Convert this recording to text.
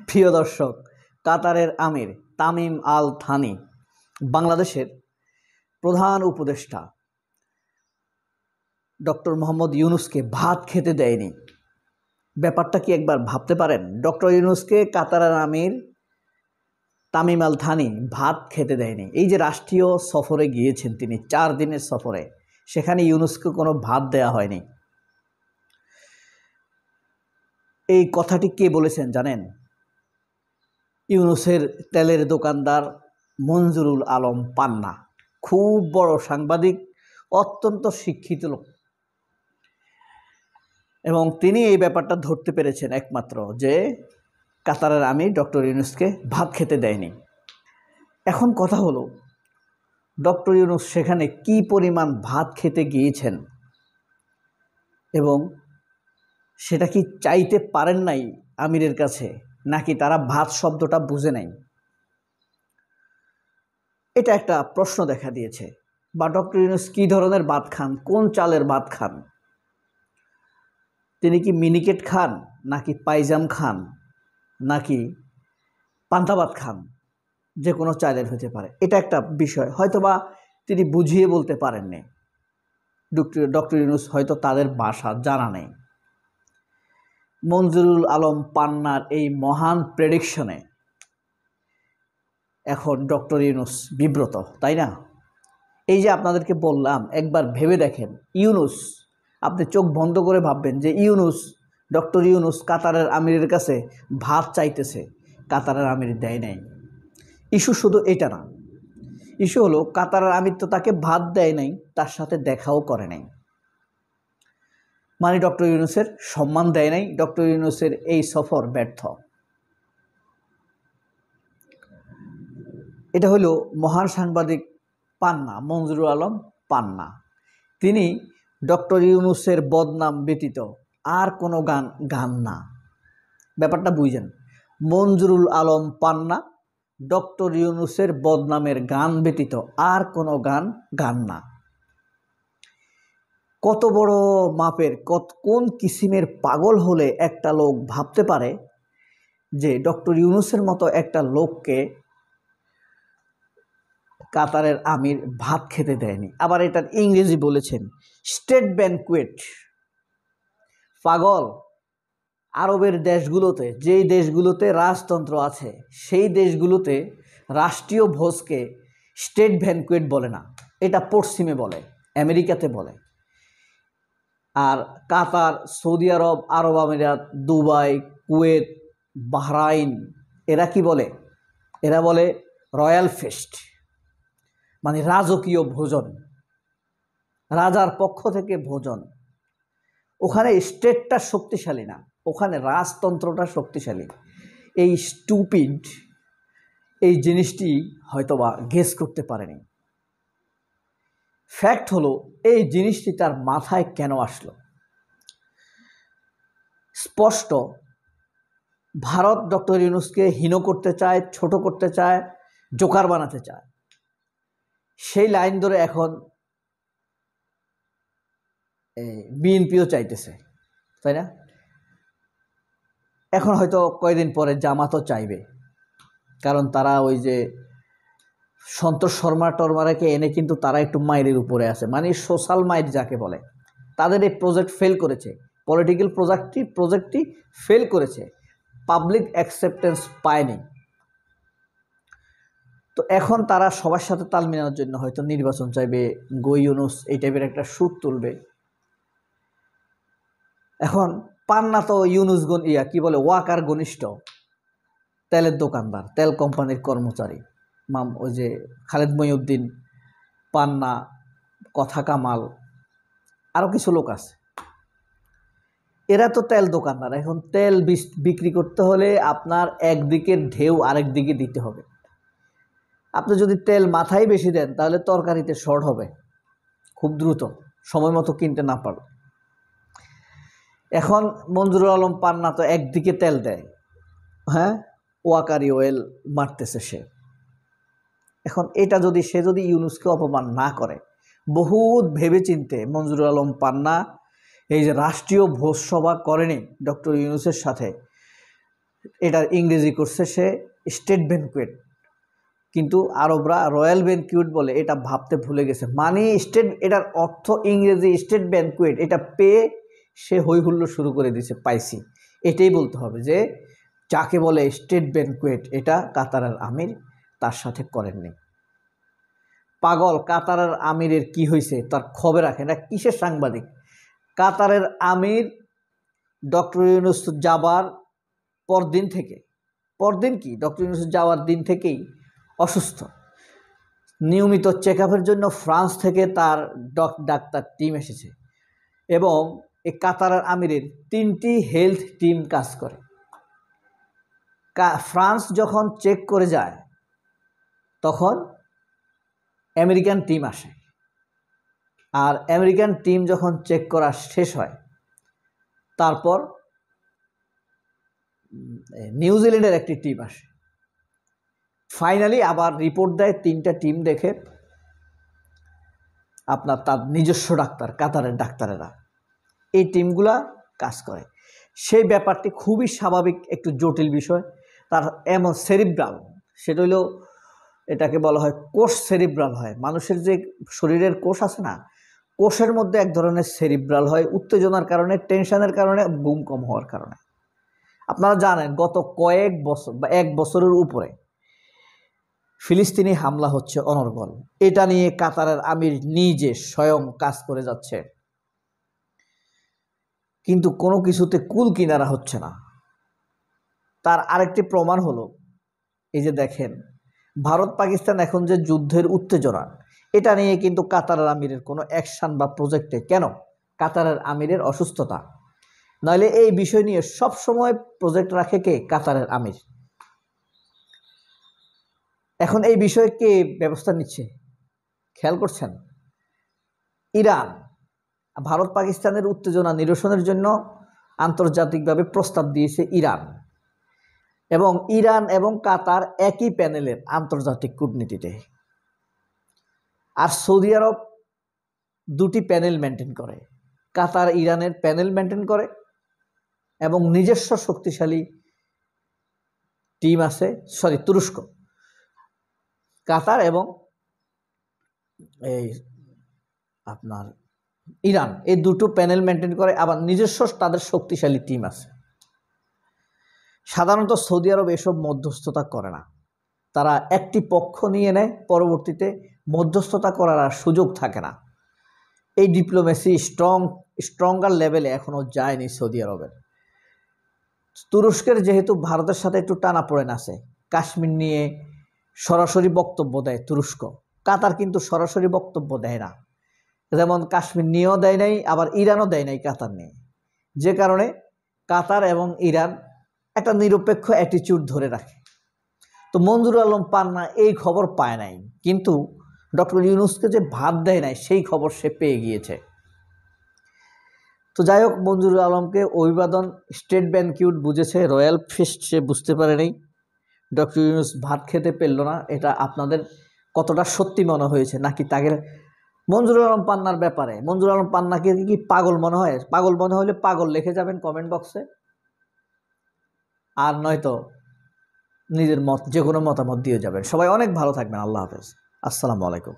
প্রিয় দর্শক, কাতারের আমির তামিম আল থানি বাংলাদেশের প্রধান উপদেষ্টা ডক্টর মোহাম্মদ ইউনূসকে ভাত খেতে দেয়নি। ব্যাপারটা কি একবার ভাবতে পারেন? ডক্টর ইউনূসকে কাতারের আমির তামিম আল থানি ভাত খেতে দেয়নি। এই যে রাষ্ট্রীয় সফরে গিয়েছেন তিনি, 4 দিনের সফরে, সেখানে ইউনূসকে কোনো ভাত দেয়া হয়নি। এই কথাটি কে বলেছেন জানেন? ইউনূসের তেলের দোকানদার মঞ্জুরুল আলম পান্না, খুব বড় সাংবাদিক, অত্যন্ত শিক্ষিত লোক, এবং তিনি এই ব্যাপারটা ধরতে পেরেছেন একমাত্র যে কাতারের আমির ডক্টর ইউনূসকে ভাত খেতে দেয়নি। এখন কথা হলো, ডক্টর ইউনূস সেখানে কি পরিমাণ ভাত খেতে গিয়েছেন এবং সেটা কি চাইতে পারেন নাই আমিরের কাছে, নাকি তারা ভাত শব্দটা বুঝে নাই? এটা একটা প্রশ্ন দেখা দিয়েছে। বা ডক্টর ইউনূস কী ধরনের ভাত খান, কোন চালের ভাত খান? তিনি কি মিনিকেট খান, নাকি পাইজাম খান, নাকি পান্তা ভাত খান? যে কোনো চালের হতে পারে, এটা একটা বিষয়। হয়তোবা তিনি বুঝিয়ে বলতে পারেননি। ডক্টর ইউনূস হয়তো তাদের ভাষা জানা নেই। মঞ্জুরুল আলম পান্নার এই মহান প্রেডিকশনে এখন ডক্টর ইউনূস বিব্রত, তাই না? এই যে আপনাদেরকে বললাম, একবার ভেবে দেখেন, ইউনূস, আপনি চোখ বন্ধ করে ভাববেন যে ইউনূস, ডক্টর ইউনূস কাতারের আমিরের কাছে ভাত চাইতেছে, কাতারের আমির দেয় নাই। ইস্যু শুধু এটা না, ইস্যু হলো কাতারের আমির তো তাকে ভাত দেয় নাই, তার সাথে দেখাও করে নাই। মানে ডক্টর ইউনূসের সম্মান দেয় নাই। ডক্টর ইউনূসের এই সফর ব্যর্থ। এটা হলো মহান সাংবাদিক পান্না, মঞ্জুরুল আলম পান্না। তিনি ডক্টর ইউনূসের বদনাম ব্যতীত আর কোনো গান না। ব্যাপারটা বুঝেন, মঞ্জুরুল আলম পান্না ডক্টর ইউনূসের বদনামের গান ব্যতীত আর কোনো গান না। কত বড় মাপের, কোন কিসিমের পাগল হলে একটা লোক ভাবতে পারে যে ডক্টর ইউনূসের মতো একটা লোককে কাতারের আমির ভাত খেতে দেয়নি। আবার এটার ইংরেজি বলেছেন স্টেট ব্যানকুয়েট। পাগল, আরবের দেশগুলোতে, যেই দেশগুলোতে রাজতন্ত্র আছে, সেই দেশগুলোতে রাষ্ট্রীয় ভোজকে স্টেট ব্যানকুয়েট বলে না, এটা পশ্চিমে বলে, আমেরিকাতে বলে। আর কাতার, সৌদি আরব, আরব আমিরাত, দুবাই, কুয়েত, বাহরাইন, এরা কি বলে? এরা বলে রয়্যাল ফিস্ট, মানে রাজকীয় ভোজন, রাজার পক্ষ থেকে ভোজন। ওখানে স্টেটটা শক্তিশালী না, ওখানে রাজতন্ত্রটা শক্তিশালী। এই স্টুপিড এই জিনিসটি হয়তোবা গেস করতে পারেনি। ফ্যাক্ট হলো, এই জিনিসটি তার মাথায় কেন আসলো? স্পষ্ট, ভারত ডক্টর ইউনূসকে হীন করতে চায়, ছোট করতে চায়, জোকার বানাতে চায়। সেই লাইন ধরে এখন বিএনপিও চাইতেছে, তাই না? এখন হয়তো কয়েকদিন পরে জামাতও চাইবে, কারণ তারা ওই যে সন্তোষ শর্মা টর্মারাকে এনে কিন্তু তারা একটু মাইরের উপরে আছে, মানে সোশ্যাল মাইর যাকে বলে। তাদের এই প্রজেক্ট ফেল করেছে, পলিটিক্যাল প্রজেক্টটি ফেল করেছে, পাবলিক অ্যাকসেপ্টেন্স পায়নি। তো এখন তারা সবার সাথে তাল মেলানোর জন্য হয়তো নির্বাচন চাইবে, গো ইউনূস, এই টাইপের একটা সুর তুলবে। এখন পান্না তো ইউনূস কি বলে, ওয়াকার ঘনিষ্ঠ, তেলের দোকানদার, তেল কোম্পানির কর্মচারী। ওই যে খালেদ মহিউদ্দিন, পান্না, কথা কামাল, আরও কিছু লোক আছে, এরা তো তেল দোকানদার। এখন তেল বিক্রি করতে হলে আপনার একদিকের ঢেউ আরেক দিকে দিতে হবে। আপনি যদি তেল মাথায় বেশি দেন, তাহলে তরকারিতে শর্ট হবে খুব দ্রুত, সময় মতো কিনতে না পারবে। এখন মঞ্জুরুল আলম পান্না তো একদিকে তেল দেয়, হ্যাঁ, ওয়াকারি অয়েল মারতেছে সে। এখন এটা যদি সে ইউনূসকে অপমান না করে, বহুত ভেবেচিন্তে মঞ্জুরুল আলম পান্না এই যে রাষ্ট্রীয় ভোজসভা করেনি ডক্টর ইউনূসের সাথে, এটার ইংরেজি করছে সে স্টেট ব্যানকুয়েট, কিন্তু আরবরা রয়্যাল ব্যানকুয়েট বলে, এটা ভাবতে ভুলে গেছে। মানে স্টেট, এটার অর্থ ইংরেজি স্টেট ব্যানকুয়েট, এটা পেয়ে সে হই হুল্লোড় শুরু করে দিয়েছে, পাইছি। এটাই বলতে হবে যে যাকে বলে স্টেট ব্যানকুয়েট, এটা কাতারের আমির তার সাথে করেননি। পাগল, কাতারের আমিরের কি হয়েছে তার খবর রাখে না, কিসের সাংবাদিক? কাতারের আমির ডক্টর ইউনূস যাবার পরদিন থেকে, পরদিন কি ডক্টর ইউনূস যাওয়ার দিন থেকেই অসুস্থ। নিয়মিত চেক আপের জন্য ফ্রান্স থেকে তার ডাক্তার টিম এসেছে এবং এই কাতারের আমিরের 3টি হেলথ টিম কাজ করে। ফ্রান্স যখন চেক করে যায় তখন আমেরিকান টিম আসে, আর আমেরিকান টিম যখন চেক করা শেষ হয় তারপর নিউজিল্যান্ডের একটি টিম আসে। ফাইনালি আবার রিপোর্ট দেয় 3টা টিম দেখে আপনার তার নিজস্ব ডাক্তার, কাতারের ডাক্তারেরা এই টিমগুলা কাজ করে। সেই ব্যাপারটি খুবই স্বাভাবিক, একটু জটিল বিষয়। তার এমন সেরিব্রাল, সেটা হলো, এটাকে বলা হয় কোষ সেরিব্রাল হয়। মানুষের যে শরীরের কোষ আছে না, কোষের মধ্যে এক ধরনের সেরিব্রাল হয় উত্তেজনার কারণে, টেনশনের কারণে, ঘুম কম হওয়ার কারণে। আপনারা জানেন গত কয়েক বছর বা 1 বছরের উপরে ফিলিস্তিনি হামলা হচ্ছে অনর্গল। এটা নিয়ে কাতারের আমির নিজে স্বয়ং কাজ করে যাচ্ছে, কিন্তু কোনো কিছুতে কুল কিনারা হচ্ছে না। তার আরেকটি প্রমাণ হলো এই যে দেখেন, ভারত পাকিস্তান এখন যে যুদ্ধের উত্তেজনা, এটা নিয়ে কিন্তু কাতারের আমিরের কোনো অ্যাকশন বা প্রজেক্টে, কেন? কাতারের আমিরের অসুস্থতা, নইলে এই বিষয় নিয়ে সব সময় প্রজেক্ট রাখে কে? কাতারের আমির। এখন এই বিষয়ে কে ব্যবস্থা নিচ্ছে খেয়াল করছেন? ইরান ভারত পাকিস্তানের উত্তেজনা নিরসনের জন্য আন্তর্জাতিকভাবে প্রস্তাব দিয়েছে ইরান, এবং ইরান এবং কাতার একই প্যানেলের আন্তর্জাতিক কূটনীতিতে। আর সৌদি আরব 2টি প্যানেল মেনটেন করে, কাতার ইরানের প্যানেল মেনটেন করে এবং নিজস্ব শক্তিশালী টিম আছে, তুরস্ক, কাতার এবং এই আপনার ইরান, এই 2টো প্যানেল মেনটেন করে, আবার নিজস্ব তাদের শক্তিশালী টিম আছে। সাধারণত সৌদি আরব এসব মধ্যস্থতা করে না, তারা একটি পক্ষ নিয়ে নেয়, পরবর্তীতে মধ্যস্থতা করার আর সুযোগ থাকে না। এই ডিপ্লোমেসি স্ট্রঙ্গার লেভেলে এখনো যায়নি সৌদি আরবের। তুরস্কের যেহেতু ভারতের সাথে একটু টানাপোড়েন আছে, কাশ্মীর নিয়ে সরাসরি বক্তব্য দেয় তুরস্ক, কাতার কিন্তু সরাসরি বক্তব্য দেয় না। যেমন কাশ্মীর নিয়েও দেয় নাই, আবার ইরানও দেয় নাই কাতার নিয়ে, যে কারণে কাতার এবং ইরান একটা নিরপেক্ষ অ্যাটিটিউড ধরে রাখে। তো মঞ্জুর আলম পান্না এই খবর পায় নাই, কিন্তু ডক্টর ইউনূসকে যে ভাত দেয় নাই সেই খবর সে পেয়ে গিয়েছে। তো যাই হোক, মঞ্জুর আলমকে অভিবাদন। স্টেট ব্যানকুয়েট বুঝেছে, রয়্যাল ফিস্ট সে বুঝতে পারে নাই। ডক্টর ইউনূস ভাত খেতে পেল না, এটা আপনাদের কতটা সত্যি মনে হয়েছে, নাকি তাকে মঞ্জুর আলম পান্নার ব্যাপারে মঞ্জুর আলম পান্নাকে কি পাগল মনে হয়? পাগল মনে হলে পাগল লিখে যাবেন কমেন্ট বক্সে, আর নয়তো নিজের মত, যে কোনো মতামত দিয়ে যাবেন। সবাই অনেক ভালো থাকবেন। আল্লাহ হাফেজ, আসসালামু আলাইকুম।